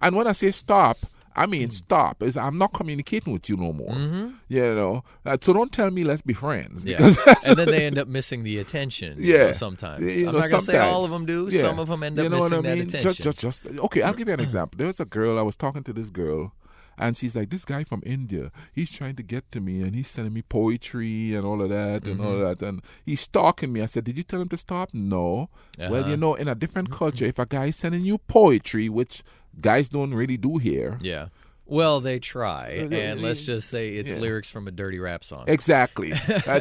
And when I say stop, I mean stop. I'm not communicating with you no more. Mm-hmm. So don't tell me let's be friends. Yeah. And then they end up missing the attention. Sometimes. I'm not going to say all of them do. Yeah. Some of them end up missing that attention. Just okay, I'll give you an example. There was a girl, I was talking to this girl, and she's like, this guy from India, he's trying to get to me, and he's sending me poetry and all of that, and all of that, and he's stalking me. I said, did you tell him to stop? No. Well, in a different culture, if a guy is sending you poetry, which guys don't really do here. Yeah. Well, they try, and let's just say it's lyrics from a dirty rap song. Exactly.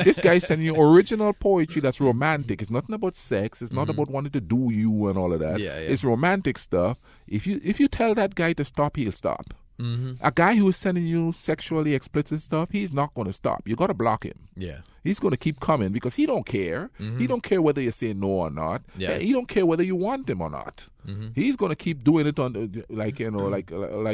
This guy is sending you original poetry that's romantic. It's nothing about sex. It's not about wanting to do you and all of that. Yeah. It's romantic stuff. If you tell that guy to stop, he'll stop. Mm-hmm. A guy who is sending you sexually explicit stuff, he's not going to stop. You got to block him. Yeah. He's going to keep coming because he don't care. Mm-hmm. He don't care whether you say no or not. Yeah. He don't care whether you want him or not. Mm-hmm. He's going to keep doing it on like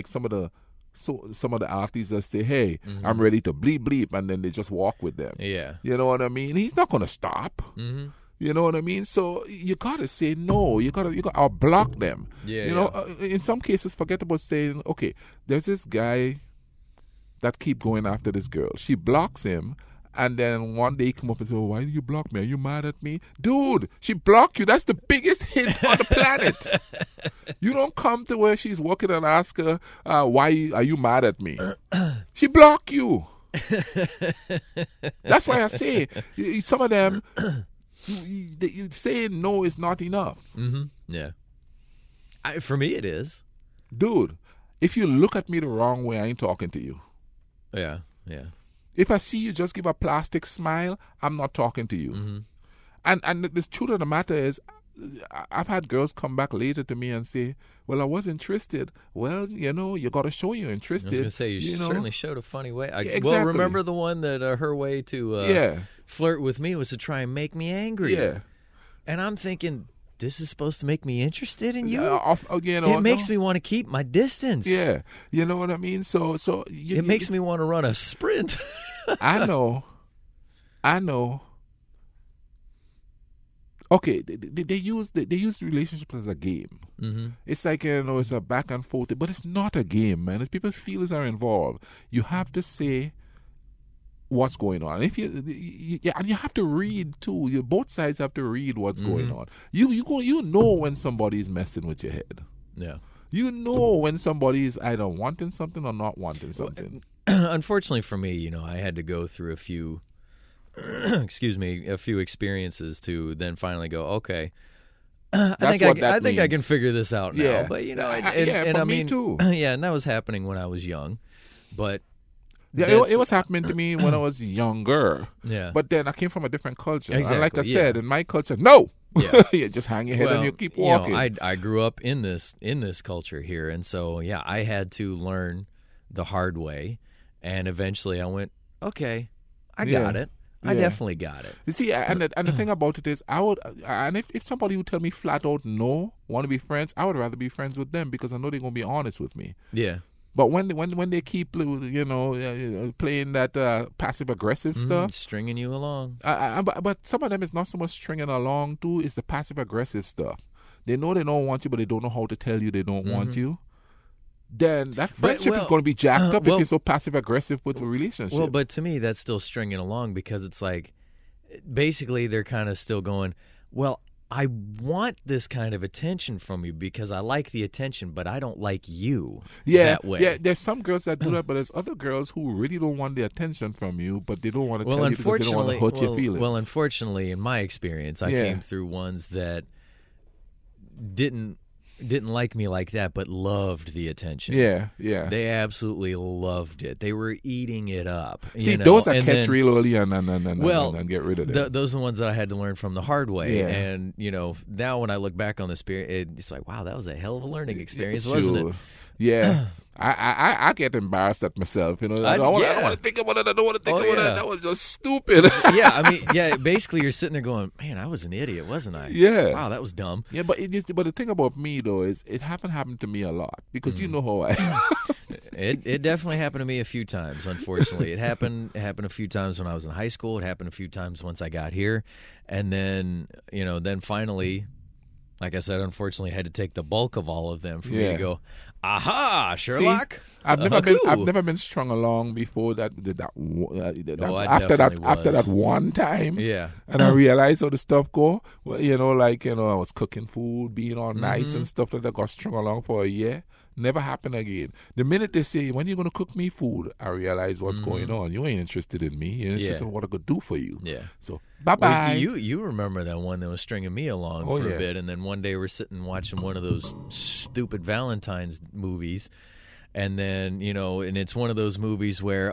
some of the artists that say, hey, I'm ready to bleep bleep, and then they just walk with them. Yeah. You know what I mean? He's not going to stop. Mm-hmm. You know what I mean? So you gotta say no. You gotta or block them. Yeah. In some cases, forget about saying, okay, there's this guy that keep going after this girl. She blocks him, and then one day he come up and say, why do you block me? Are you mad at me? Dude, she blocked you. That's the biggest hint on the planet. You don't come to where she's working and ask her, why are you mad at me? She blocked you. That's why I say, some of them... You saying no is not enough. Mm-hmm. Yeah. For me, it is. Dude, if you look at me the wrong way, I ain't talking to you. Yeah. If I see you just give a plastic smile, I'm not talking to you. Mm-hmm. And the truth of the matter is, I've had girls come back later to me and say, well, I was interested. Well, you got to show you're interested. I was going to say, you certainly showed a funny way. Exactly. Well, remember the one that her way to flirt with me was to try and make me angry. Yeah. And I'm thinking, this is supposed to make me interested in you? It makes me want to keep my distance. Yeah. You know what I mean? So it makes me want to run a sprint. I know. Okay, they use relationships as a game. Mm-hmm. It's like, it's a back and forth, but it's not a game, man. It's people's feelings are involved. You have to say what's going on. And you have to read too. Both sides have to read what's going on. You know when somebody's messing with your head. Yeah. You know when somebody's either wanting something or not wanting something. Unfortunately for me, I had to go through a few experiences to then finally go, okay, I think I can figure this out now. Yeah. But for me too. Yeah, and that was happening when I was young. But it was happening to me when I was younger. Yeah. But then I came from a different culture. Exactly, and like I said, in my culture, no. Yeah. You just hang your head and you keep walking. I grew up in this culture here, and so I had to learn the hard way, and eventually I went, okay, I got it. I definitely got it. You see, and the thing about it is, if somebody would tell me flat out no, want to be friends, I would rather be friends with them because I know they're gonna be honest with me. Yeah. But when they keep playing that passive aggressive stuff, stringing you along. But some of them is not so much stringing along too. It's the passive aggressive stuff. They know they don't want you, but they don't know how to tell you they don't want you. Then that friendship is going to be jacked up if you're so passive aggressive with the relationship. Well, but to me, that's still stringing along because it's like, basically, they're kind of still going, well, I want this kind of attention from you because I like the attention, but I don't like you that way. Yeah, there's some girls that do that, but there's other girls who really don't want the attention from you, but they don't want to tell you because they don't want to hurt your feelings. Well, unfortunately, in my experience, I came through ones that didn't like me like that, but loved the attention. Yeah. They absolutely loved it. They were eating it up. See, those I catch real early and get rid of them. Those are the ones that I had to learn from the hard way. Yeah. And, now when I look back on this period, it's like, wow, that was a hell of a learning experience, wasn't it? Yeah. I get embarrassed at myself. I don't want to think about it. I don't want to think about it. That was just stupid. Basically you're sitting there going, man, I was an idiot, wasn't I? Yeah. Wow, that was dumb. Yeah, but the thing about me, though, is it happened to me a lot because you know how I am. It definitely happened to me a few times, unfortunately. It happened a few times when I was in high school. It happened a few times once I got here. And then, then finally, like I said, unfortunately, I had to take the bulk of all of them for me to go, aha, Sherlock. See, I've never been strung along before after that one time. Yeah. And I realized how the stuff go. Well, I was cooking food, being all nice and stuff like that. Got strung along for a year. Never happened again. The minute they say, when are you going to cook me food, I realize what's going on. You ain't interested in me. You're interested in what I could do for you. Yeah. So, bye-bye. Well, you remember that one that was stringing me along for a bit, and then one day we're sitting watching one of those stupid Valentine's movies, and then, and it's one of those movies where,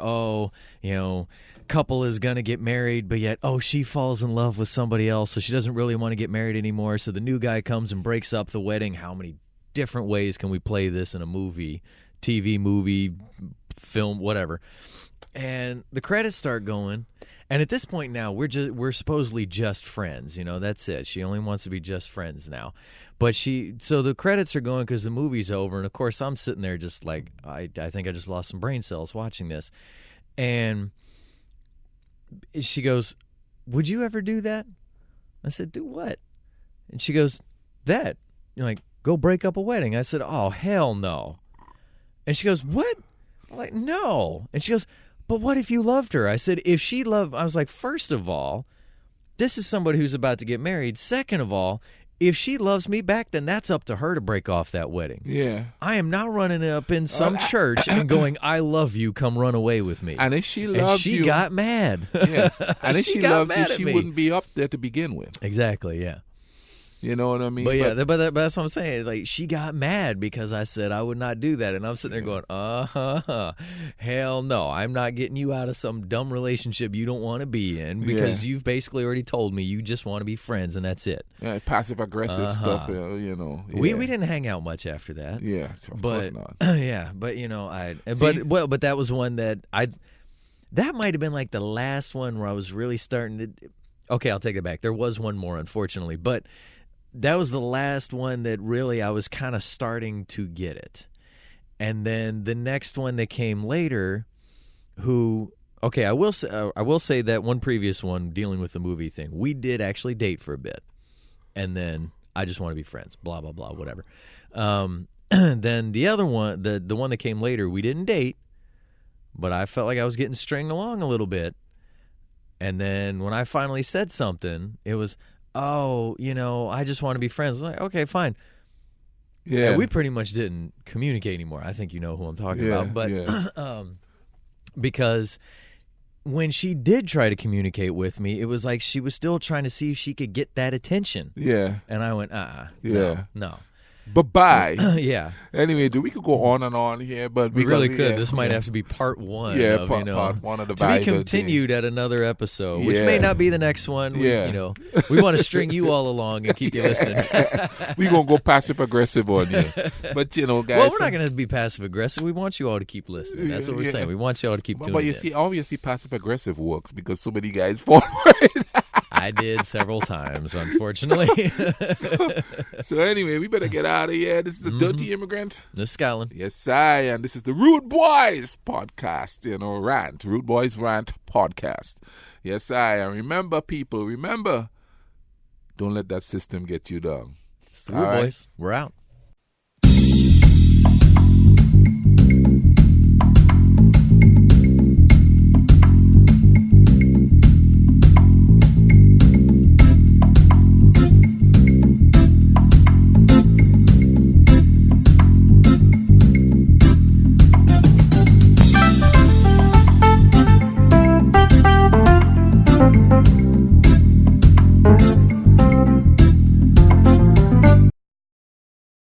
couple is going to get married, but yet, she falls in love with somebody else, so she doesn't really want to get married anymore, so the new guy comes and breaks up the wedding. How many different ways can we play this in a movie, TV movie, film, whatever? And the credits start going, and at this point now we're supposedly just friends. That's it. She only wants to be just friends now. But so the credits are going because the movie's over, and of course I'm sitting there just like I think I just lost some brain cells watching this. And she goes, "Would you ever do that?" I said, "Do what?" And she goes, "That." You're like, go break up a wedding. I said, oh, hell no. And she goes, what? I'm like, no. And she goes, but what if you loved her? I said, if she loved, I was like, first of all, this is somebody who's about to get married. Second of all, if she loves me back, then that's up to her to break off that wedding. Yeah. I am not running up in some church and going, I love you, come run away with me. And if she loves you. She got mad. Yeah. And if she loves you, she wouldn't be up there to begin with. Exactly, yeah. You know what I mean? But yeah, but that's what I'm saying. Like, she got mad because I said I would not do that, and I'm sitting there going, hell no, I'm not getting you out of some dumb relationship you don't want to be in because you've basically already told me you just want to be friends, and that's it. Yeah, passive aggressive stuff. You know, we didn't hang out much after that. Yeah, of course not. Yeah, but you know, but that was one that that might have been like the last one where I was really starting to. Okay, I'll take it back. There was one more, unfortunately, but that was the last one that really I was kind of starting to get it. And then the next one that came later, I will say that one previous one dealing with the movie thing, we did actually date for a bit. And then I just want to be friends, blah, blah, blah, whatever. Then the other one, the one that came later, we didn't date, but I felt like I was getting stringed along a little bit. And then when I finally said something, it was, oh, you know, I just want to be friends. I was like, okay, fine. Yeah. And we pretty much didn't communicate anymore. I think you know who I'm talking about. But because when she did try to communicate with me, it was like she was still trying to see if she could get that attention. Yeah. And I went, no. Bye-bye. Yeah. Anyway, we could go on and on here, but we really could. This might have to be part one. Yeah, of, part one of the to be continued at another episode, which may not be the next one. We want to string you all along and keep you listening. We're going to go passive-aggressive on you. But, you know, guys. Well, we're not going to be passive-aggressive. We want you all to keep listening. That's what we're saying. We want you all to keep tuning in. But you see, obviously passive-aggressive works because so many guys fall for it. I did several times, unfortunately. So anyway, we better get out of here. This is the Dirty Immigrant. This is Scotland. Yes, and this is the Rude Boys podcast, rant. Rude Boys Rant podcast. Yes, and remember, people, don't let that system get you down. It's the Rude Boys. We're out.